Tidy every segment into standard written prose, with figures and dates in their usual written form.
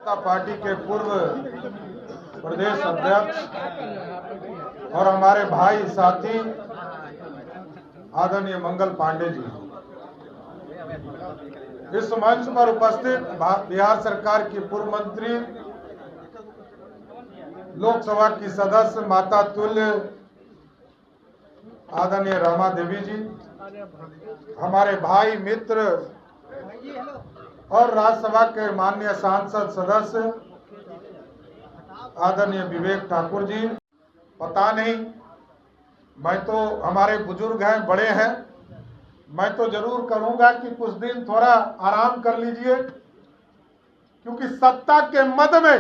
जनता party के पूर्व प्रदेश अध्यक्ष और हमारे भाई साथी आदरणीय मंगल पांडे जी, इस मंच पर उपस्थित बिहार सरकार की पूर्व मंत्री, लोकसभा की सदस्य माता तुल्य आदरणीय रमा देवी जी, हमारे भाई मित्र और राज्यसभा के माननीय सांसद सदस्य आदरणीय विवेक ठाकुर जी। पता नहीं, मैं तो हमारे बुजुर्ग हैं, बड़े हैं, मैं तो जरूर करूंगा कि कुछ दिन थोड़ा आराम कर लीजिए, क्योंकि सत्ता के मद में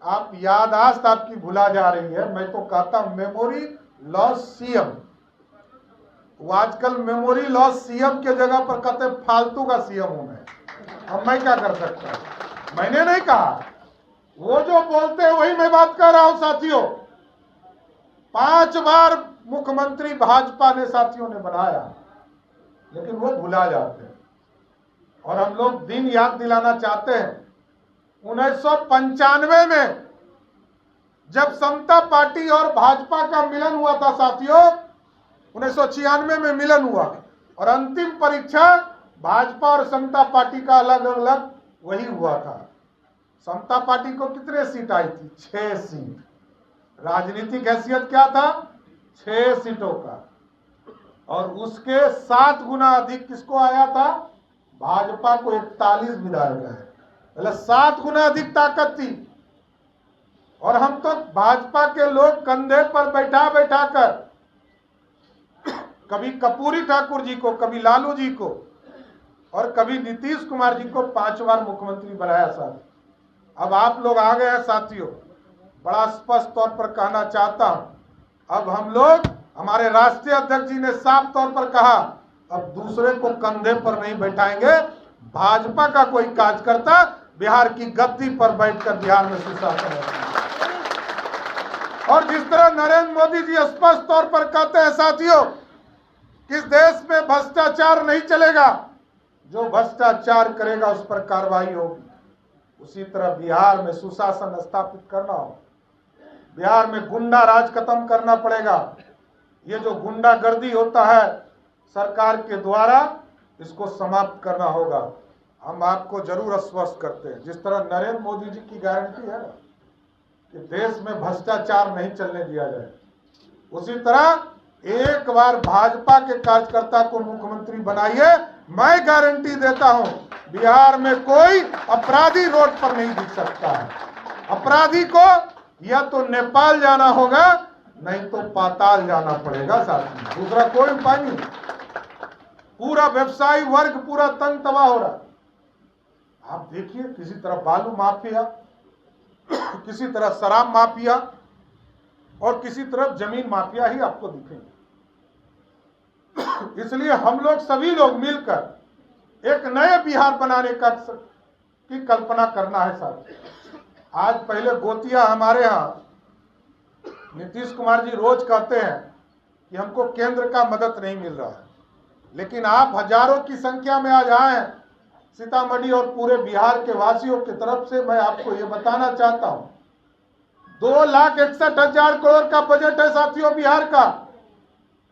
आप याददाश्त आपकी भुला जा रही है। मैं तो कहता हूं मेमोरी लॉस सीएम। वो आजकल मेमोरी लॉस सीएम के जगह पर कहते फालतू का सीएम हूं मैं। अब मैं क्या कर सकता हूं? मैंने नहीं कहा, वो जो बोलते हैं वही मैं बात कर रहा हूं साथियों। 5 बार मुख्यमंत्री भाजपा ने साथियों ने बनाया, लेकिन वो भुला जाते हैं। और हम लोग दिन याद दिलाना चाहते हैं, 1995 में जब समता पार्टी और भाजपा का मिलन हुआ था साथियों, 1996 में मिलन हुआ और अंतिम परीक्षा भाजपा और समता पार्टी का अलग अलग वही हुआ था। समता पार्टी को कितने सीट आई थी? 6 सीट। राजनीतिक हैसियत क्या था? 6 सीटों का। और उसके 7 गुना अधिक किसको आया था? भाजपा को 41 विधायक है, मतलब 7 गुना अधिक ताकत थी। और हम तो भाजपा के लोग कंधे पर बैठा बैठा कर कभी कर्पूरी ठाकुर जी को, कभी लालू जी को और कभी नीतीश कुमार जी को 5 बार मुख्यमंत्री बनाया साथ। अब आप लोग आ गए हैं साथियों, बड़ा स्पष्ट तौर पर कहना चाहता हूं, अब हम लोग, हमारे राष्ट्रीय अध्यक्ष जी ने साफ तौर पर कहा, अब दूसरे को कंधे पर नहीं बैठाएंगे। भाजपा का कोई कार्यकर्ता बिहार की गद्दी पर बैठकर बिहार में सुशासन है। और जिस तरह नरेंद्र मोदी जी स्पष्ट तौर पर कहते हैं साथियों, किस देश में भ्रष्टाचार नहीं चलेगा, जो भ्रष्टाचार करेगा उस पर कार्रवाई होगी। उसी तरह बिहार में सुशासन स्थापित करना हो, बिहार में गुंडा राज खत्म करना पड़ेगा। ये जो गुंडागर्दी होता है सरकार के द्वारा, इसको समाप्त करना होगा। हम आपको जरूर आश्वस्त करते हैं, जिस तरह नरेंद्र मोदी जी की गारंटी है ना कि देश में भ्रष्टाचार नहीं चलने दिया जाए, उसी तरह एक बार भाजपा के कार्यकर्ता को मुख्यमंत्री बनाइए, मैं गारंटी देता हूं बिहार में कोई अपराधी रोड पर नहीं दिख सकता है। अपराधी को या तो नेपाल जाना होगा, नहीं तो पाताल जाना पड़ेगा साथी, दूसरा कोई उपाय नहीं। पूरा व्यवसायी वर्ग पूरा तंग तबाह हो रहा है। आप देखिए, किसी तरह बालू माफिया, किसी तरह शराब माफिया और किसी तरफ जमीन माफिया ही आपको दिखेंगे। इसलिए हम लोग सभी लोग मिलकर एक नए बिहार बनाने की कल्पना करना है साथ। आज पहले गोतिया हमारे यहाँ नीतीश कुमार जी रोज कहते हैं कि हमको केंद्र का मदद नहीं मिल रहा है, लेकिन आप हजारों की संख्या में आज आए हैं सीतामढ़ी और पूरे बिहार के वासियों की तरफ से मैं आपको ये बताना चाहता हूं, 2,61,000 करोड़ का बजट है साथियों बिहार का,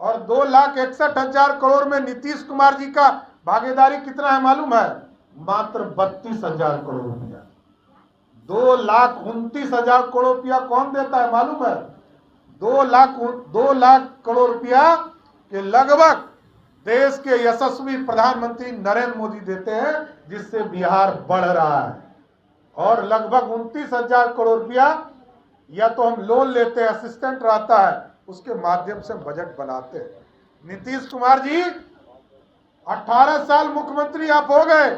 और 2,61,000 करोड़ में नीतीश कुमार जी का भागीदारी कितना है मालूम है? मात्र 32,000 करोड़ रुपया। 2,29,000 करोड़ रुपया कौन देता है मालूम है? 2 लाख करोड़ रुपया के लगभग देश के यशस्वी प्रधानमंत्री नरेंद्र मोदी देते हैं, जिससे बिहार बढ़ रहा है। और लगभग 29,000 करोड़ रुपया या तो हम लोन लेते हैं, असिस्टेंट रहता है, उसके माध्यम से बजट बनाते हैं। नीतीश कुमार जी 18 साल मुख्यमंत्री आप हो गए,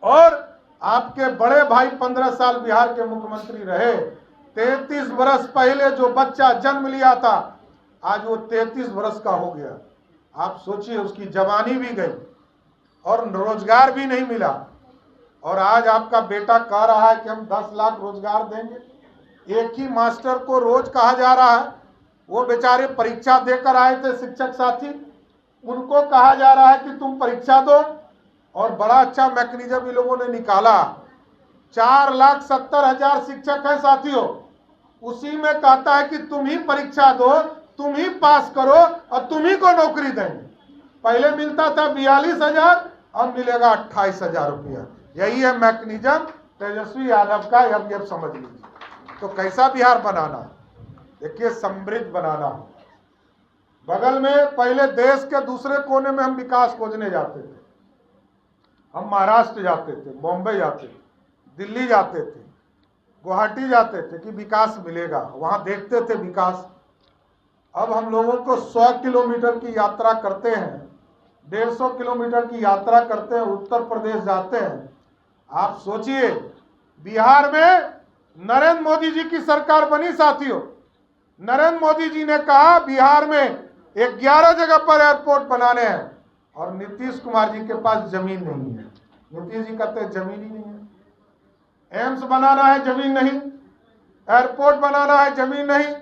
और आपके बड़े भाई 15 साल बिहार के मुख्यमंत्री रहे। 33 वर्ष पहले जो बच्चा जन्म लिया था, आज वो 33 वर्ष का हो गया। आप सोचिए, उसकी जवानी भी गई और रोजगार भी नहीं मिला। और आज आपका बेटा कह रहा है कि हम 10 लाख रोजगार देंगे। एक ही मास्टर को रोज कहा जा रहा है, वो बेचारे परीक्षा देकर आए थे शिक्षक साथी, उनको कहा जा रहा है कि तुम परीक्षा दो। और बड़ा अच्छा मैकेनिज्म इन लोगों ने निकाला 4,70,000 शिक्षक हैं साथियों। उसी में कहता है कि तुम ही परीक्षा दो, तुम ही पास करो और तुम ही को नौकरी देंगे। पहले मिलता था 42,000, अब मिलेगा 28,000 रुपया। यही है मैकेनिज्म तेजस्वी यादव का। अब समझ लीजिए तो कैसा बिहार बनाना, देखिए समृद्ध बनाना। बगल में पहले देश के दूसरे कोने में हम विकास खोजने जाते थे। हम महाराष्ट्र जाते थे, बॉम्बे जाते थे, दिल्ली जाते थे, गुवाहाटी जाते थे कि विकास मिलेगा, वहां देखते थे विकास। अब हम लोगों को 100 किलोमीटर की यात्रा करते हैं, 150 किलोमीटर की यात्रा करते हैं, उत्तर प्रदेश जाते हैं। आप सोचिए बिहार में नरेंद्र मोदी जी की सरकार बनी साथियों। नरेंद्र मोदी जी ने कहा बिहार में 11 जगह पर एयरपोर्ट बनाने हैं और नीतीश कुमार जी के पास जमीन नहीं है। नीतीश जी कहते हैं जमीन ही नहीं है। एम्स बनाना है, जमीन नहीं। एयरपोर्ट बनाना है, जमीन नहीं।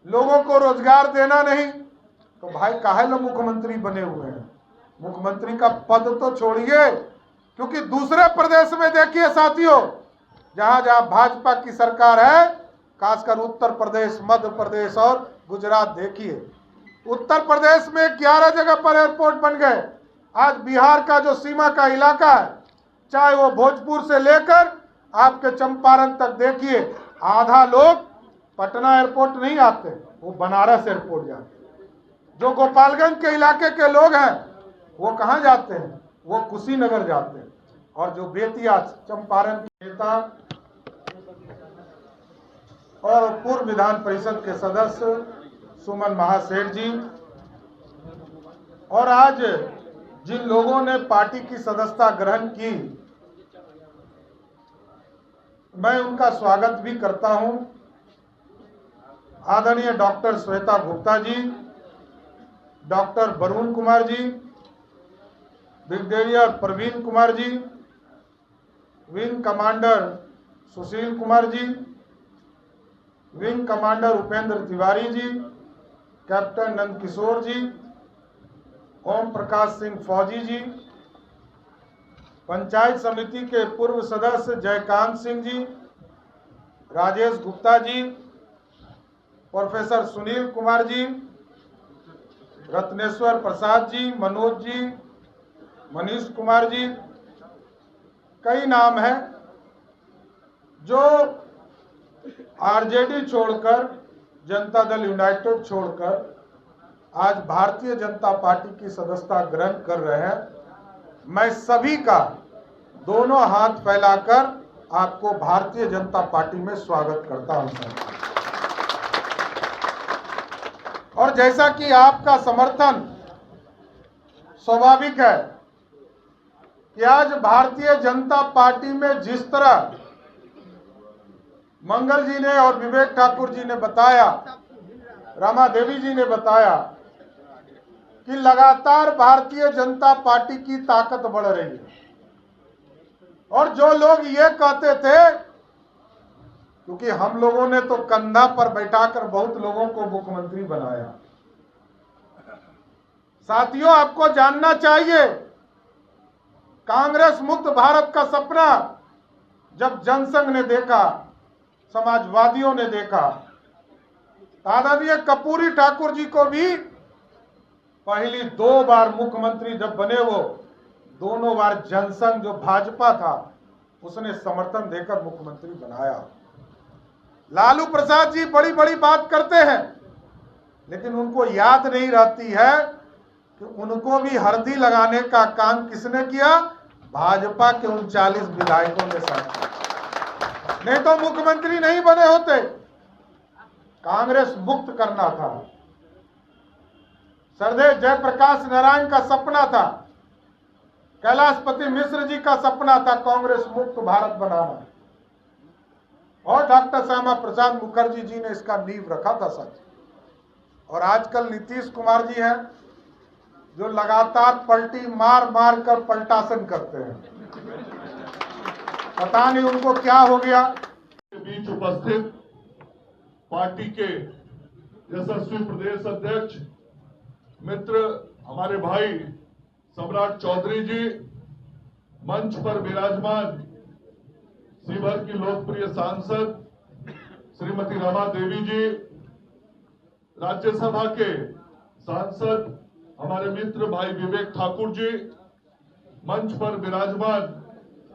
लोगों को रोजगार देना नहीं। तो भाई काहे लो मुख्यमंत्री बने हुए हैं? मुख्यमंत्री का पद तो छोड़िए, क्योंकि दूसरे प्रदेश में देखिए साथियों, जहां जहां भाजपा की सरकार है, खासकर उत्तर प्रदेश, मध्य प्रदेश और गुजरात देखिए। उत्तर प्रदेश में 11 जगह पर एयरपोर्ट बन गए। आज बिहार का जो सीमा का इलाका है, चाहे वो भोजपुर से लेकर आपके चंपारण तक देखिए, आधा लोग पटना एयरपोर्ट नहीं आते, वो बनारस एयरपोर्ट जाते। जो गोपालगंज के इलाके के लोग हैं वो कहाँ जाते हैं? वो कुशीनगर जाते हैं। और जो बेतिया चंपारण के नेता और पूर्व विधान परिषद के सदस्य सुमन महासेठ जी, और आज जिन लोगों ने पार्टी की सदस्यता ग्रहण की, मैं उनका स्वागत भी करता हूं। आदरणीय doctor Shweta Gupta ji, doctor Varun Kumar ji, brigadier Praveen Kumar ji, wing commander Sushil Kumar ji, wing commander Upendra Tiwari ji, captain Nandkishore जी, ओम प्रकाश सिंह फौजी जी, पंचायत समिति के पूर्व सदस्य जयकांत सिंह जी, राजेश गुप्ता जी, प्रोफेसर सुनील कुमार जी, रत्नेश्वर प्रसाद जी, मनोज जी, मनीष कुमार जी, कई नाम हैं जो आरजेडी छोड़कर, जनता दल यूनाइटेड छोड़कर आज भारतीय जनता पार्टी की सदस्यता ग्रहण कर रहे हैं। मैं सभी का दोनों हाथ फैलाकर आपको भारतीय जनता पार्टी में स्वागत करता हूं सर। और जैसा कि आपका समर्थन स्वाभाविक है कि आज भारतीय जनता पार्टी में जिस तरह मंगल जी ने और विवेक ठाकुर जी ने बताया, रमा देवी जी ने बताया कि लगातार भारतीय जनता पार्टी की ताकत बढ़ रही है। और जो लोग ये कहते थे, क्योंकि हम लोगों ने तो कंधा पर बैठाकर बहुत लोगों को मुख्यमंत्री बनाया। साथियों, आपको जानना चाहिए, कांग्रेस मुक्त भारत का सपना जब जनसंघ ने देखा, समाजवादियों ने देखा, आदरणीय कर्पूरी ठाकुर जी को भी पहली 2 बार मुख्यमंत्री जब बने, वो दोनों बार जनसंघ जो भाजपा था उसने समर्थन देकर मुख्यमंत्री बनाया। लालू प्रसाद जी बड़ी बड़ी बात करते हैं, लेकिन उनको याद नहीं रहती है कि उनको भी हल्दी लगाने का काम किसने किया? भाजपा के 39 विधायकों ने साथ किया। नहीं तो मुख्यमंत्री नहीं बने होते। कांग्रेस मुक्त करना था। सरदेव जयप्रकाश नारायण का सपना था, कैलाशपति मिश्र जी का सपना था कांग्रेस मुक्त भारत बनाना, और डॉक्टर श्यामा प्रसाद मुखर्जी जी ने इसका नींव रखा था सच। और आजकल नीतीश कुमार जी हैं जो लगातार पलटी मार मार कर पलटासन करते हैं। पता नहीं उनको क्या हो गया। बीच उपस्थित पार्टी के यशस्वी प्रदेश अध्यक्ष मित्र हमारे भाई सम्राट चौधरी जी, मंच पर विराजमान शिवहर की लोकप्रिय सांसद श्रीमती रमा देवी जी, राज्यसभा के सांसद हमारे मित्र भाई विवेक ठाकुर जी, मंच पर विराजमान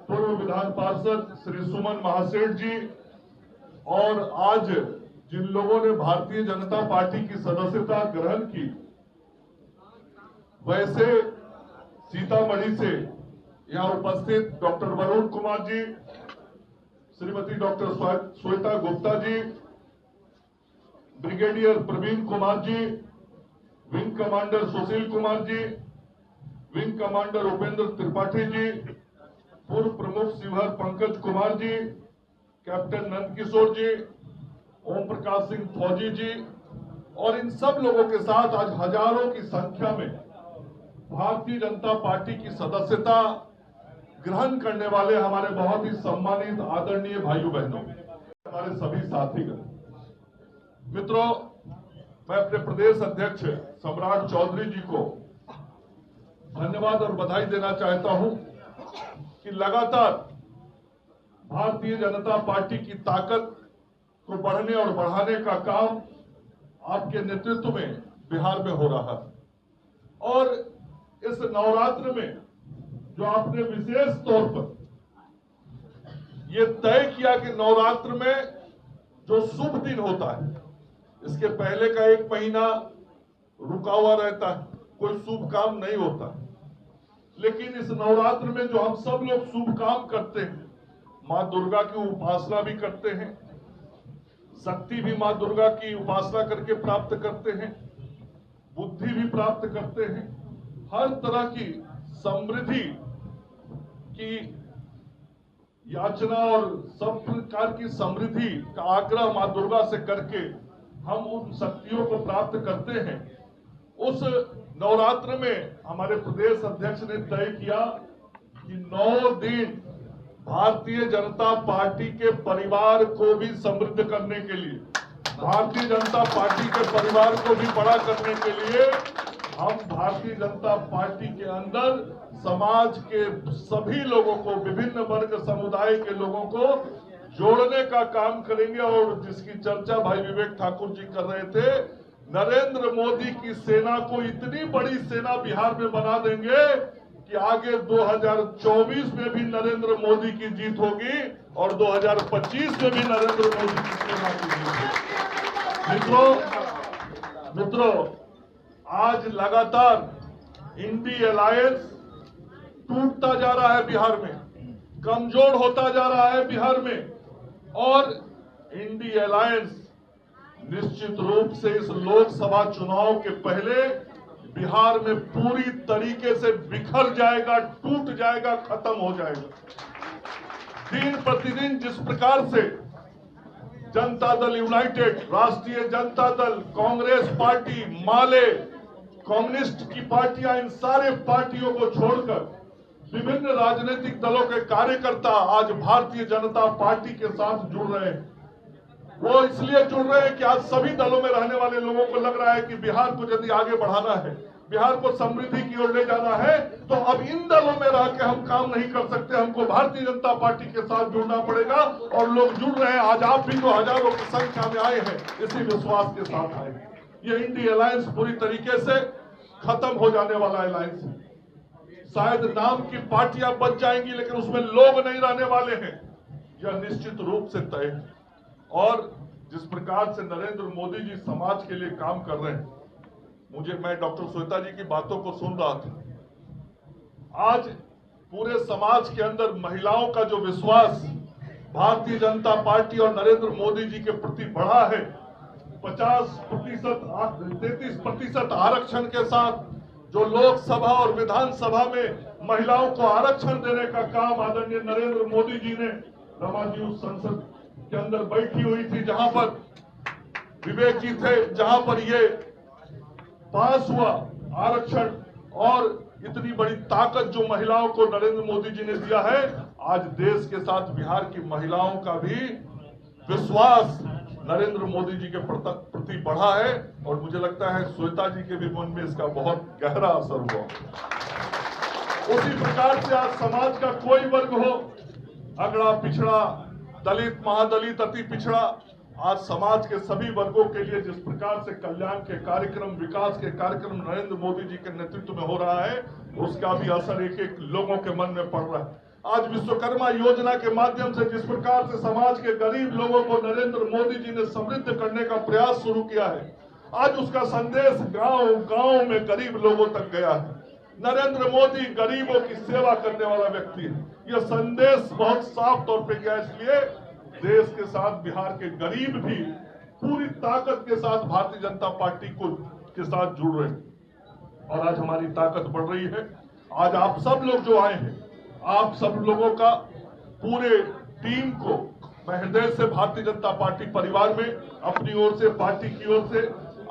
पूर्व विधान पार्षद श्री सुमन महासेठ जी, और आज जिन लोगों ने भारतीय जनता पार्टी की सदस्यता ग्रहण की, वैसे सीतामढ़ी से यहाँ उपस्थित doctor Varun Kumar ji, Shrimati doctor Shweta Gupta ji, brigadier Praveen Kumar ji, wing commander Sushil Kumar ji, wing commander Upendra Tripathi ji, पूर्व प्रमुख शिवहर पंकज कुमार जी, कैप्टन नंदकिशोर जी, ओम प्रकाश सिंह फौजी जी, और इन सब लोगों के साथ आज हजारों की संख्या में भारतीय जनता पार्टी की सदस्यता ग्रहण करने वाले हमारे बहुत ही सम्मानित आदरणीय भाइयों बहनों, हमारे सभी साथीगण, मित्रों, मैं अपने प्रदेश अध्यक्ष सम्राट चौधरी जी को धन्यवाद और बधाई देना चाहता हूं कि लगातार भारतीय जनता पार्टी की ताकत को बढ़ने और बढ़ाने का काम आपके नेतृत्व में बिहार में हो रहा है। और इस नवरात्र में जो आपने विशेष तौर पर ये तय किया कि नवरात्र में जो शुभ दिन होता है, इसके पहले का एक महीना रुका हुआ रहता है, कोई शुभ काम नहीं होता, लेकिन इस नवरात्र में जो हम सब लोग शुभ काम करते हैं, माँ दुर्गा की उपासना भी करते हैं, शक्ति भी माँ दुर्गा की उपासना करके प्राप्त करते हैं, बुद्धि भी प्राप्त करते हैं, हर तरह की समृद्धि की याचना और सब प्रकार की समृद्धि का आग्रह माँ दुर्गा से करके हम उन शक्तियों को प्राप्त करते हैं। उस नवरात्र में हमारे प्रदेश अध्यक्ष ने तय किया कि 9 दिन भारतीय जनता पार्टी के परिवार को भी समृद्ध करने के लिए, भारतीय जनता पार्टी के परिवार को भी बड़ा करने के लिए हम भारतीय जनता पार्टी के अंदर समाज के सभी लोगों को, विभिन्न वर्ग समुदाय के लोगों को जोड़ने का काम करेंगे। और जिसकी चर्चा भाई विवेक ठाकुर जी कर रहे थे, नरेंद्र मोदी की सेना को इतनी बड़ी सेना बिहार में बना देंगे कि आगे 2024 में भी नरेंद्र मोदी की जीत होगी और 2025 में भी नरेंद्र मोदी की सेना की जीत होगी। मित्रों, आज लगातार इंडी अलायंस टूटता जा रहा है बिहार में, कमजोर होता जा रहा है बिहार में, और इंडी अलायंस निश्चित रूप से इस लोकसभा चुनाव के पहले बिहार में पूरी तरीके से बिखर जाएगा, टूट जाएगा, खत्म हो जाएगा। दिन प्रतिदिन जिस प्रकार से जनता दल यूनाइटेड, राष्ट्रीय जनता दल, कांग्रेस पार्टी, माले, कम्युनिस्ट की पार्टियां, इन सारे पार्टियों को छोड़कर विभिन्न राजनीतिक दलों के कार्यकर्ता आज भारतीय जनता पार्टी के साथ जुड़ रहे हैं। वो इसलिए जुड़ रहे हैं कि आज सभी दलों में रहने वाले लोगों को लग रहा है कि बिहार को यदि आगे बढ़ाना है, बिहार को समृद्धि की ओर ले जाना है, तो अब इन दलों में रह के हम काम नहीं कर सकते, हमको भारतीय जनता पार्टी के साथ जुड़ना पड़ेगा। और लोग जुड़ रहे हैं। आज आप भी जो हजारों की संख्या में आए हैं, इसी विश्वास के साथ आए हैं। ये इंडी अलायंस पूरी तरीके से खत्म हो जाने वाला अलायंस है। शायद नाम की पार्टियां बच जाएंगी, लेकिन उसमें लोग नहीं रहने वाले हैं, यह निश्चित रूप से तय है। और जिस प्रकार से नरेंद्र मोदी जी समाज के लिए काम कर रहे हैं, मैं डॉक्टर श्वेता जी की बातों को सुन रहा था। आज पूरे समाज के अंदर महिलाओं का जो विश्वास भारतीय जनता पार्टी और नरेंद्र मोदी जी के प्रति बढ़ा है, 33% आरक्षण के साथ जो लोकसभा और विधानसभा में महिलाओं को आरक्षण देने का काम आदरणीय नरेंद्र मोदी जी ने, रमा जी उस संसद के अंदर बैठी हुई थी जहां पर विवेक जी थे, जहां पर ये पास हुआ आरक्षण, और इतनी बड़ी ताकत जो महिलाओं को नरेंद्र मोदी जी ने दिया है, आज देश के साथ बिहार की महिलाओं का भी विश्वास नरेंद्र मोदी जी के प्रति बढ़ा है। और मुझे लगता है श्वेता जी के भी मन में इसका बहुत गहरा असर हुआ। उसी प्रकार से आज समाज का कोई वर्ग हो, अगड़ा पिछड़ा, दलित, महादलित, अति पिछड़ा, आज समाज के सभी वर्गों के लिए जिस प्रकार से कल्याण के कार्यक्रम, विकास के कार्यक्रम नरेंद्र मोदी जी के नेतृत्व में हो रहा है, उसका भी असर एक एक लोगों के मन में पड़ रहा है। आज विश्वकर्मा योजना के माध्यम से जिस प्रकार से समाज के गरीब लोगों को नरेंद्र मोदी जी ने समृद्ध करने का प्रयास शुरू किया है, आज उसका संदेश गांव गांव में गरीब लोगों तक गया है। नरेंद्र मोदी गरीबों की सेवा करने वाला व्यक्ति है। यह संदेश बहुत साफ तौर पे गया, इसलिए देश के साथ बिहार के गरीब भी पूरी ताकत के साथ भारतीय जनता पार्टी के साथ जुड़ रहे हैं और आज हमारी ताकत बढ़ रही है। आज आप सब लोग जो आए हैं, आप सब लोगों का, पूरे टीम को मैं हृदय से भारतीय जनता पार्टी परिवार में अपनी ओर से, पार्टी की ओर से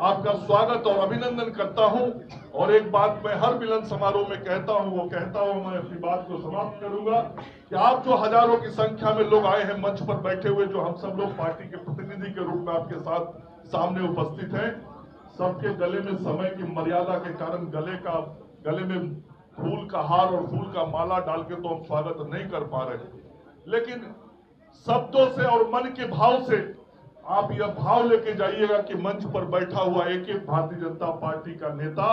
आपका स्वागत और अभिनंदन करता हूं। और एक बात मैं हर मिलन समारोह में कहता हूं, वो कहता हूं, मैं अपनी बात को समाप्त करूंगा कि आप जो हजारों की संख्या में लोग आए हैं मंच पर बैठे हुए, जो हम सब लोग पार्टी के प्रतिनिधि के रूप में आपके साथ सामने उपस्थित हैं, सबके गले में समय की मर्यादा के कारण गले में फूल का हार और फूल का माला डाल के तो हम स्वागत नहीं कर पा रहे, लेकिन शब्दों से और मन के भाव से आप यह भाव लेके जाइएगा कि मंच पर बैठा हुआ एक एक भारतीय जनता पार्टी का नेता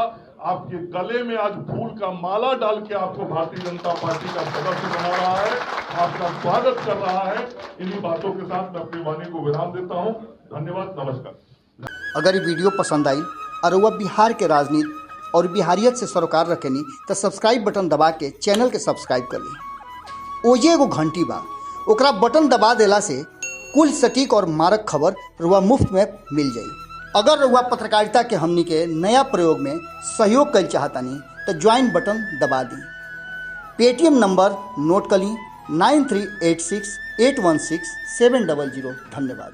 आपके गले में आज फूल का माला डाल के आपको भारतीय जनता पार्टी का सदस्य बना रहा है, आपका स्वागत कर रहा है। इन्हीं बातों के साथ मैं अपनी वाणी को विराम देता हूं। धन्यवाद, नमस्कार। अगर ये वीडियो पसंद आई और वह बिहार के राजनीति और बिहारियत से सरोकार रखेनी तो सब्सक्राइब बटन दबा के चैनल के सब्सक्राइब कर ली। ओजे एगो घंटी बा, ओकरा बटन दबा देला से कुल सटीक और मारक खबर रुआ मुफ्त में मिल जाई। अगर रुआ पत्रकारिता के हमनी के नया प्रयोग में सहयोग कर चाहतानी तो ज्वाइन बटन दबा दी। पेटीएम नंबर नोट कर ली 9386816700। धन्यवाद।